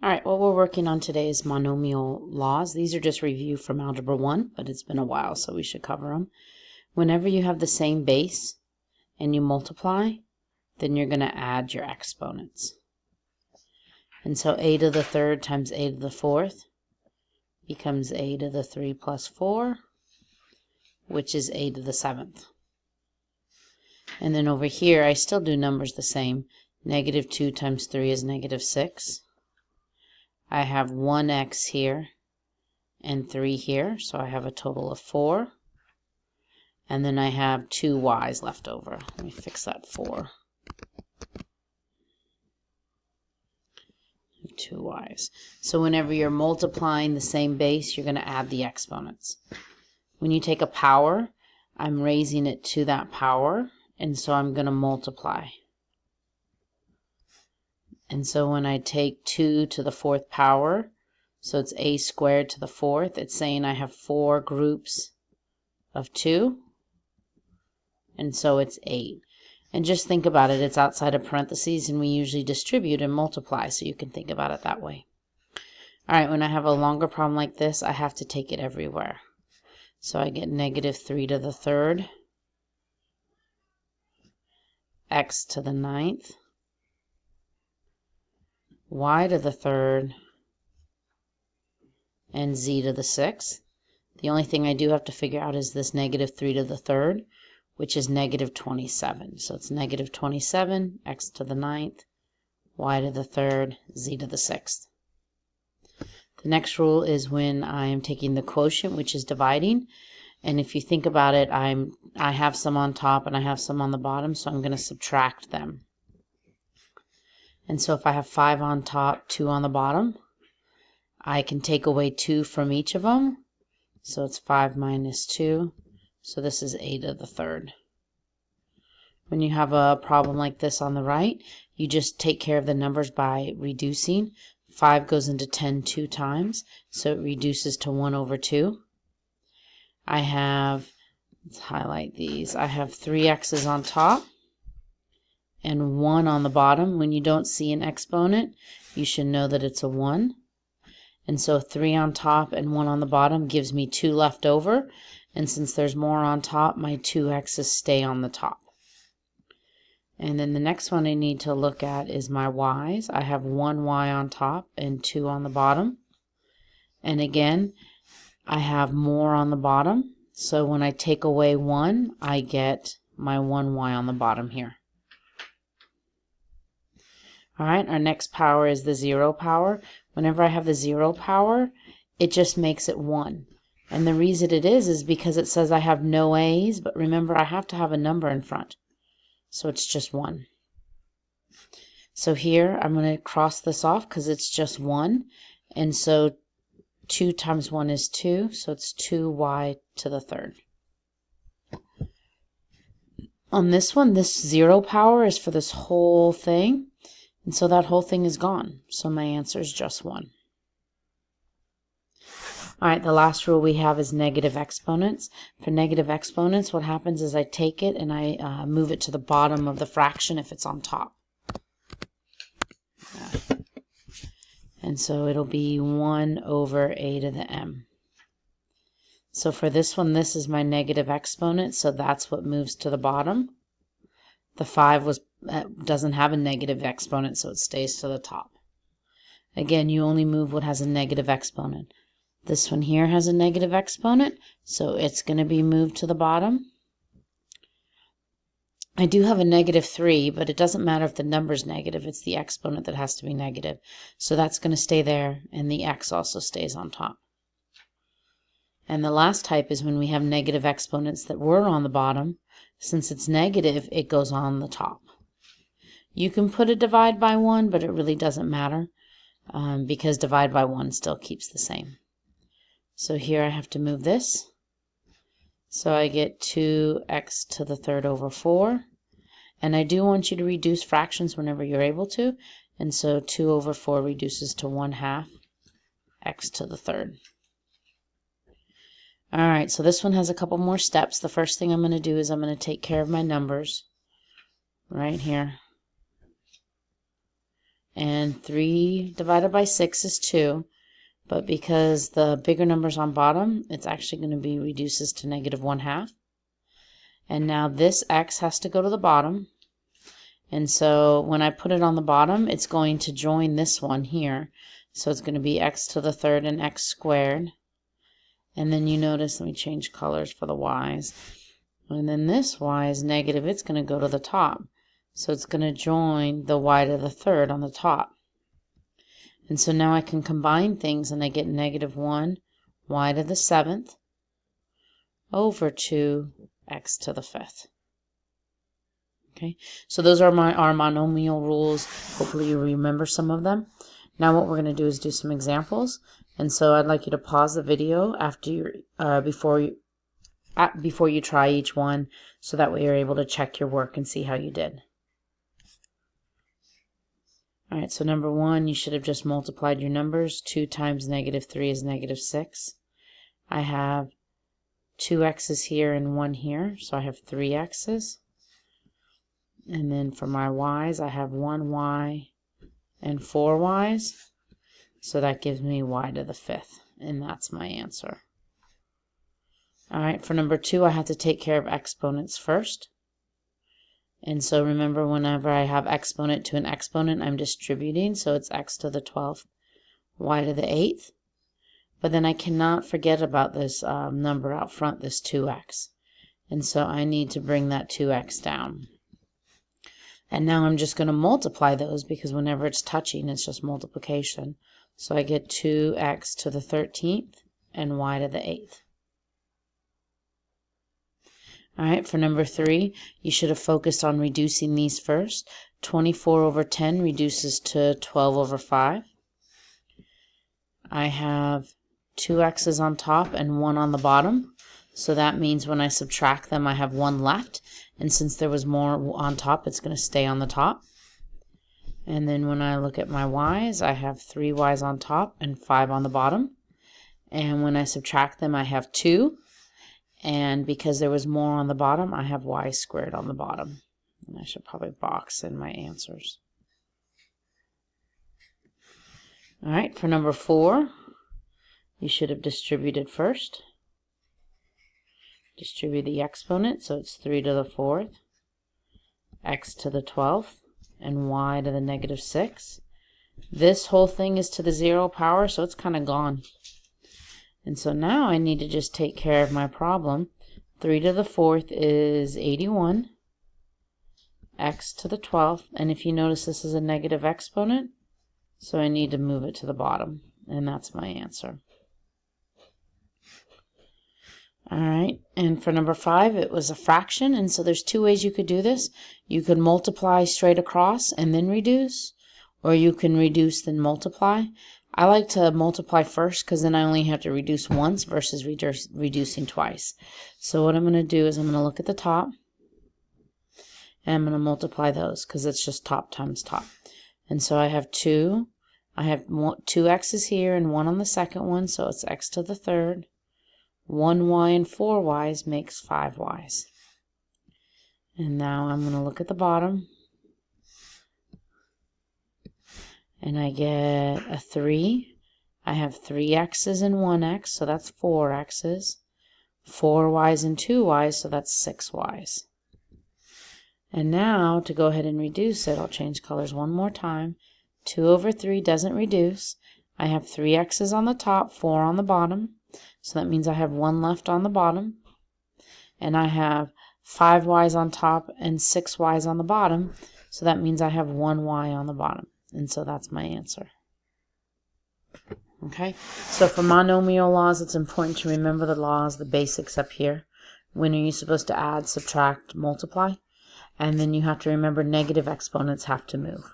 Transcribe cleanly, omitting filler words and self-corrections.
All right, what we're working on today is monomial laws. These are just review from Algebra 1, but it's been a while, so we should cover them. Whenever you have the same base and you multiply, then you're going to add your exponents. And so a to the third times a to the fourth becomes a to the 3 plus 4, which is a to the 7th. And then over here, I still do numbers the same. Negative 2 times 3 is negative 6. I have 1x here and 3 here, so I have a total of 4. And then I have 2 y's left over. Let me fix that 4. 2 y's. So whenever you're multiplying the same base, you're going to add the exponents. When you take a power, I'm raising it to that power, and so I'm going to multiply. And so when I take 2 to the 4th power, so it's a squared to the 4th, it's saying I have 4 groups of 2, and so it's 8. And just think about it, it's outside of parentheses, and we usually distribute and multiply, so you can think about it that way. All right, when I have a longer problem like this, I have to take it everywhere. So I get negative 3 to the 3rd, x to the 9th, y to the 3rd, and z to the 6th. The only thing I do have to figure out is this negative 3 to the 3rd, which is negative 27. So it's negative 27, x to the 9th, y to the 3rd, z to the 6th. The next rule is when I am taking the quotient, which is dividing. And if you think about it, I have some on top and I have some on the bottom, so I'm going to subtract them. And so if I have 5 on top, 2 on the bottom, I can take away 2 from each of them. So it's 5 minus 2. So this is a to the 3rd. When you have a problem like this on the right, you just take care of the numbers by reducing. 5 goes into 10 2 times, so it reduces to 1 over 2. I have, let's highlight these, I have 3 x's on top and 1 on the bottom. When you don't see an exponent, you should know that it's a 1. And so 3 on top and 1 on the bottom gives me 2 left over. And since there's more on top, my 2 x's stay on the top. And then the next one I need to look at is my y's. I have 1 y on top and 2 on the bottom. And again, I have more on the bottom. So when I take away 1, I get my 1 y on the bottom here. All right, our next power is the 0 power. Whenever I have the 0 power, it just makes it 1. And the reason it is because it says I have no a's, but remember I have to have a number in front. So it's just 1. So here I'm going to cross this off because it's just 1. And so 2 times 1 is 2, so it's 2y to the 3rd. On this one, this 0 power is for this whole thing. And so that whole thing is gone. So my answer is just 1. All right, the last rule we have is negative exponents. For negative exponents, what happens is I take it and I move it to the bottom of the fraction if it's on top. And so it'll be 1 over a to the m. So for this one, this is my negative exponent, so that's what moves to the bottom. The 5 doesn't have a negative exponent, so it stays to the top. Again, you only move what has a negative exponent. This one here has a negative exponent, so it's going to be moved to the bottom. I do have a negative 3, but it doesn't matter if the number's negative. It's the exponent that has to be negative. So that's going to stay there, and the x also stays on top. And the last type is when we have negative exponents that were on the bottom. Since it's negative, it goes on the top. You can put a divide by 1, but it really doesn't matter because divide by 1 still keeps the same. So here I have to move this. So I get 2x to the 3rd over 4. And I do want you to reduce fractions whenever you're able to. And so 2 over 4 reduces to 1/2 x to the 3rd. All right, so this one has a couple more steps. The first thing I'm going to do is I'm going to take care of my numbers right here. and 3 divided by 6 is 2. But because the bigger number's on bottom, it's actually going to be reduces to negative 1/2. And now this x has to go to the bottom. And so when I put it on the bottom, it's going to join this one here. So it's going to be x to the third and x squared. And then you notice, let me change colors for the y's. And then this y is negative, it's going to go to the top. So it's going to join the y to the third on the top. And so now I can combine things and I get negative 1 y to the 7th over 2 x to the 5th. Okay, so those are our monomial rules. Hopefully you remember some of them. Now what we're going to do is do some examples. And so I'd like you to pause the video after before you try each one, so that way you're able to check your work and see how you did. All right, so number 1, you should have just multiplied your numbers. 2 times negative 3 is negative 6. I have 2 x's here and 1 here, so I have 3 x's. And then for my y's, I have 1 y and 4 y's. So that gives me y to the 5th, and that's my answer. All right, for number 2, I have to take care of exponents first. And so remember, whenever I have exponent to an exponent, I'm distributing, so it's x to the 12th, y to the 8th. But then I cannot forget about this number out front, this 2x. And so I need to bring that 2x down. And now I'm just going to multiply those, because whenever it's touching, it's just multiplication. So I get 2x to the 13th and y to the 8th. All right, for number 3, you should have focused on reducing these first. 24 over 10 reduces to 12 over 5. I have 2 x's on top and 1 on the bottom. So that means when I subtract them, I have 1 left. And since there was more on top, it's going to stay on the top. And then when I look at my y's, I have 3 y's on top and 5 on the bottom. And when I subtract them, I have 2. And because there was more on the bottom, I have y squared on the bottom. And I should probably box in my answers. All right, for number 4, you should have distributed first. Distribute the exponent, so it's 3 to the 4th, x to the 12th, and y to the negative 6. This whole thing is to the 0 power, so it's kind of gone. And so now I need to just take care of my problem. 3 to the 4th is 81, x to the 12th, and if you notice, this is a negative exponent, so I need to move it to the bottom, and that's my answer. All right, and for number 5, it was a fraction, and so there's 2 ways you could do this. You could multiply straight across and then reduce, or you can reduce then multiply. I like to multiply first, because then I only have to reduce once versus reducing twice. So what I'm going to do is I'm going to look at the top, and I'm going to multiply those, because it's just top times top. And so I have 2. I have 2 x's here and 1 on the second one, so it's x to the 3rd. 1 y and 4 y's makes 5 y's. And now I'm going to look at the bottom. And I get a 3. I have 3 x's and 1 x, so that's 4 x's. 4 y's and 2 y's, so that's 6 y's. And now, to go ahead and reduce it, I'll change colors one more time. 2 over 3 doesn't reduce. I have 3 x's on the top, 4 on the bottom. So that means I have 1 left on the bottom. And I have 5 y's on top and 6 y's on the bottom. So that means I have 1 y on the bottom. And so that's my answer. Okay, so for monomial laws, it's important to remember the laws, the basics up here. When are you supposed to add, subtract, multiply? And then you have to remember negative exponents have to move.